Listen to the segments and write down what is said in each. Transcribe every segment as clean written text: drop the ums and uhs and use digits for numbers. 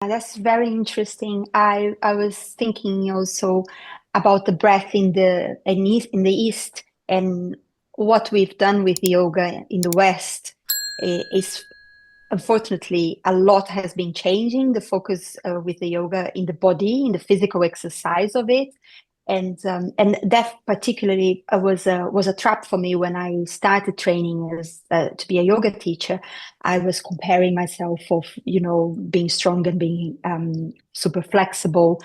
That's very interesting. I was thinking also about the breath in the East, and what we've done with yoga in the West is, unfortunately, a lot has been changing. The focus with the yoga in the body, in the physical exercise of it, and that particularly was a trap for me when I started training as to be a yoga teacher. I was comparing myself of being strong and being super flexible,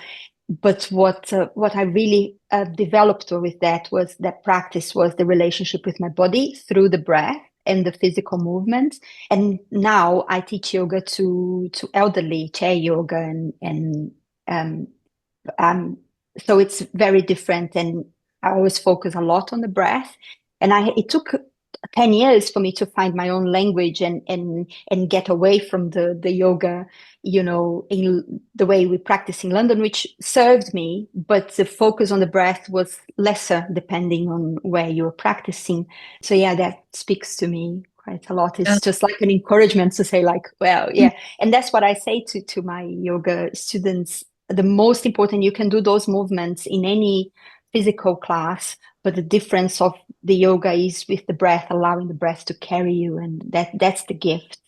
but what I really developed with that practice was the relationship with my body through the breath and the physical movement. And now I teach yoga to elderly, chair yoga, and um, um, so it's very different. And I always focus a lot on the breath. And it took 10 years for me to find my own language and get away from the yoga, in the way we practice in London, which served me, but the focus on the breath was lesser depending on where you're practicing. So yeah, that speaks to me quite a lot. It's just like an encouragement to say, like, well, yeah. And that's what I say to my yoga students. The most important, you can do those movements in any physical class, but the difference of the yoga is with the breath, allowing the breath to carry you, and that's the gift,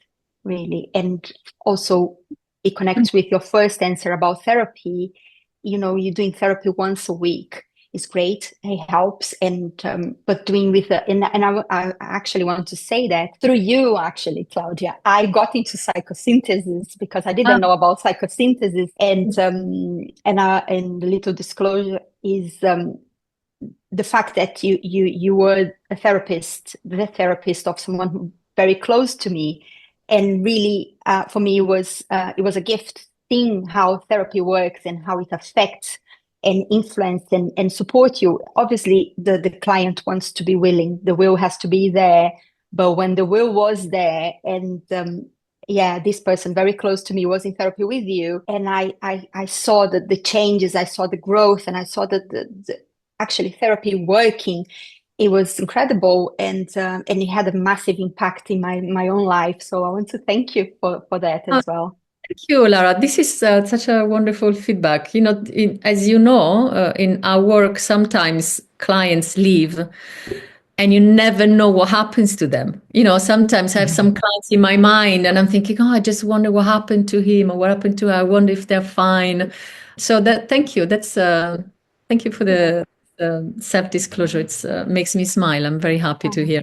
really. And also it connects with your first answer about therapy. You're doing therapy once a week is great, it helps, but doing with I actually want to say that through you, actually, Claudia, I got into psychosynthesis because I didn't know about psychosynthesis, and the little disclosure is the fact that you were the therapist of someone who very close to me, and really for me it was a gift, seeing how therapy works and how it affects and influence and support you. Obviously, the client wants to be willing, the will has to be there, but when the will was there, and this person very close to me was in therapy with you, and I saw the changes, I saw the growth, and I saw that the actually therapy working. It was incredible, and it had a massive impact in my own life. So I want to thank you for that as well. Thank you, Lara. This is such a wonderful feedback. As you know, in our work, sometimes clients leave and you never know what happens to them. Sometimes I have some clients in my mind and I'm thinking, oh, I just wonder what happened to him or what happened to her. I wonder if they're fine. So thank you. Thank you for the self-disclosure. It makes me smile. I'm very happy to hear.